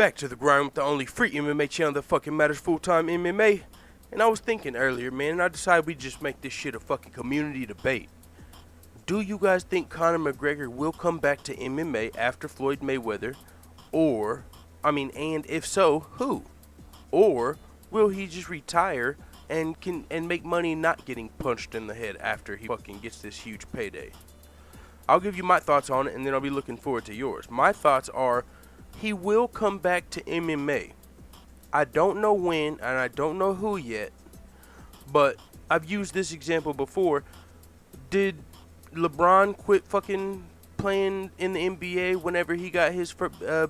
back to the grind with the only free MMA channel that fucking matters, full-time MMA. And I was thinking earlier, man, and I decided we just make this shit a fucking community debate. Do you guys think Conor McGregor will come back to MMA after Floyd Mayweather? And if so, who? Or will he just retire and make money not getting punched in the head after he fucking gets this huge payday? I'll give you my thoughts on it, and then I'll be looking forward to yours. My thoughts are, he will come back to MMA. I don't know when, and I don't know who yet, but I've used this example before. Did LeBron quit fucking playing in the NBA whenever he got his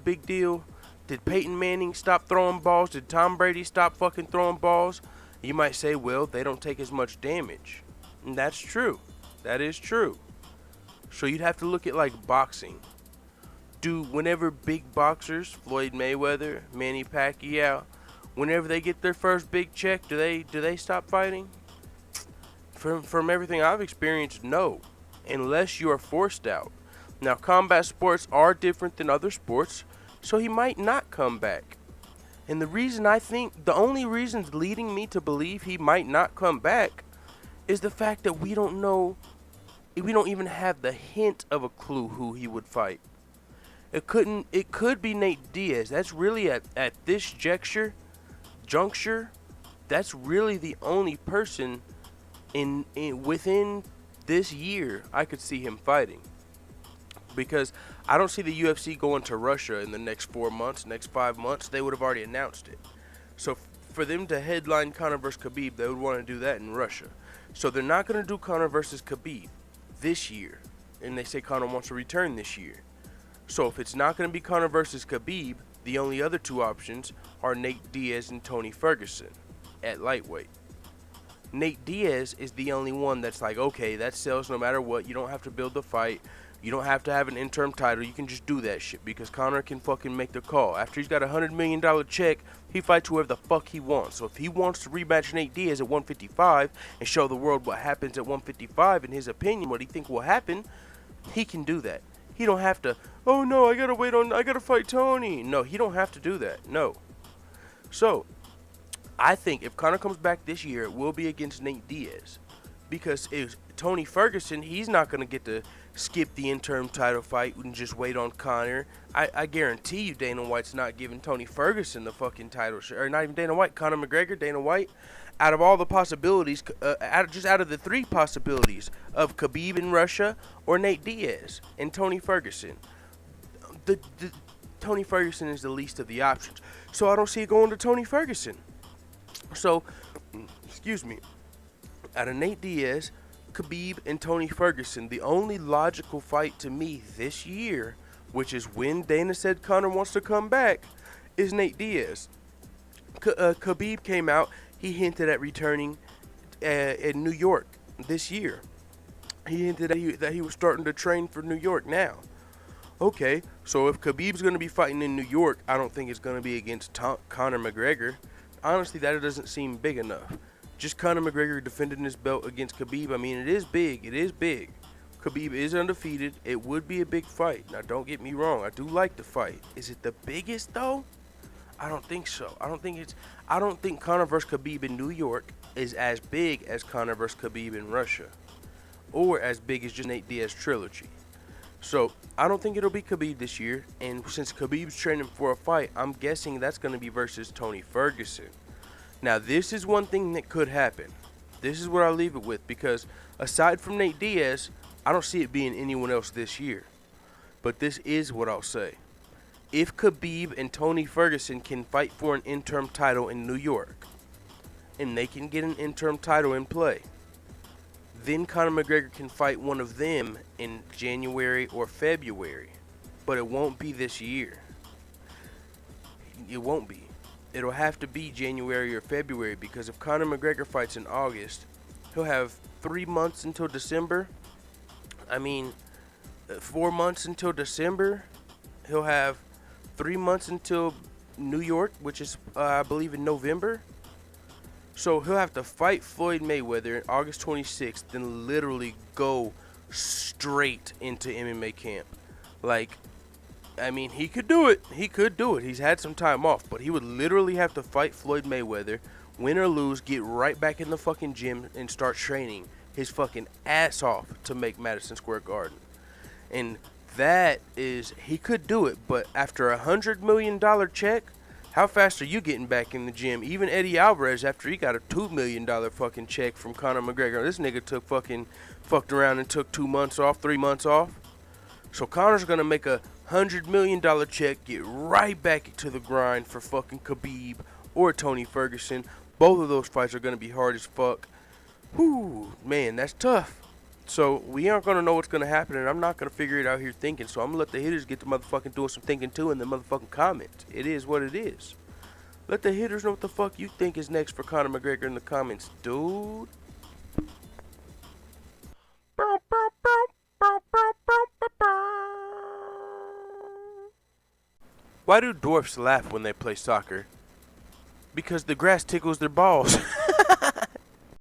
big deal? Did Peyton Manning stop throwing balls? Did Tom Brady stop fucking throwing balls? You might say, well, they don't take as much damage. And that's true. That is true. So you'd have to look at like boxing. Whenever big boxers, Floyd Mayweather, Manny Pacquiao, whenever they get their first big check, do they stop fighting? From everything I've experienced, no, unless you are forced out. Now, combat sports are different than other sports, so he might not come back. And the only reasons leading me to believe he might not come back is the fact that we don't even have the hint of a clue who he would fight. It could be Nate Diaz. That's really at this juncture, that's really the only person within this year I could see him fighting. Because I don't see the UFC going to Russia in the next 4 months, next 5 months. They would have already announced it. So for them to headline Conor versus Khabib, they would want to do that in Russia. So they're not going to do Conor versus Khabib this year. And they say Conor wants to return this year. So if it's not going to be Conor versus Khabib, the only other two options are Nate Diaz and Tony Ferguson at lightweight. Nate Diaz is the only one that's like, okay, that sells no matter what. You don't have to build the fight. You don't have to have an interim title. You can just do that shit because Conor can fucking make the call. After he's got a $100 million check, he fights whoever the fuck he wants. So if he wants to rematch Nate Diaz at 155 and show the world what happens at 155, in his opinion, what he think will happen, he can do that. He don't have to, oh no, I gotta fight Tony. No, he don't have to do that. No. So, I think if Conor comes back this year, it will be against Nate Diaz. Because if Tony Ferguson, he's not going to get to skip the interim title fight and just wait on Conor. I guarantee you Dana White's not giving Tony Ferguson the fucking title. Or not even Dana White, Conor McGregor, Dana White. Out of all the possibilities, out of the three possibilities of Khabib in Russia or Nate Diaz and Tony Ferguson, the Tony Ferguson is the least of the options. So I don't see it going to Tony Ferguson. So, out of Nate Diaz, Khabib, and Tony Ferguson, the only logical fight to me this year, which is when Dana said Conor wants to come back, is Nate Diaz. Khabib came out. He hinted at returning in New York this year. He hinted that he was starting to train for New York now. Okay, so if Khabib's going to be fighting in New York, I don't think it's going to be against Conor McGregor. Honestly, that doesn't seem big enough. Just Conor McGregor defending his belt against Khabib, I mean, it is big. It is big. Khabib is undefeated. It would be a big fight. Now, don't get me wrong. I do like the fight. Is it the biggest, though? I don't think so. I don't think Conor vs. Khabib in New York is as big as Conor vs. Khabib in Russia, or as big as just Nate Diaz trilogy. So I don't think it'll be Khabib this year. And since Khabib's training for a fight, I'm guessing that's going to be versus Tony Ferguson. Now this is one thing that could happen. This is what I'll leave it with, because aside from Nate Diaz, I don't see it being anyone else this year. But this is what I'll say. If Khabib and Tony Ferguson can fight for an interim title in New York, and they can get an interim title in play, then Conor McGregor can fight one of them in January or February. But it won't be this year. It won't be. It'll have to be January or February, because if Conor McGregor fights in August, he'll have 3 months until December. 4 months until December. He'll have 3 months until New York, which is, I believe, in November. So he'll have to fight Floyd Mayweather on August 26th, then literally go straight into MMA camp. Like, I mean, he could do it. He could do it. He's had some time off, but he would literally have to fight Floyd Mayweather, win or lose, get right back in the fucking gym and start training his fucking ass off to make Madison Square Garden. And that is, he could do it, but after $100 million check, how fast are you getting back in the gym? Even Eddie Alvarez, after he got a $2 million fucking check from Conor McGregor, this nigga fucked around and took 2 months off, 3 months off. So Conor's gonna make a $100 million check, get right back to the grind for fucking Khabib or Tony Ferguson. Both of those fights are gonna be hard as fuck. Whew, man, that's tough. So we aren't gonna know what's gonna happen, and I'm not gonna figure it out here thinking. So I'm gonna let the hitters get to motherfucking doing some thinking too in the motherfucking comments. It is what it is. Let the hitters know what the fuck you think is next for Conor McGregor in the comments, dude. Why do dwarfs laugh when they play soccer? Because the grass tickles their balls.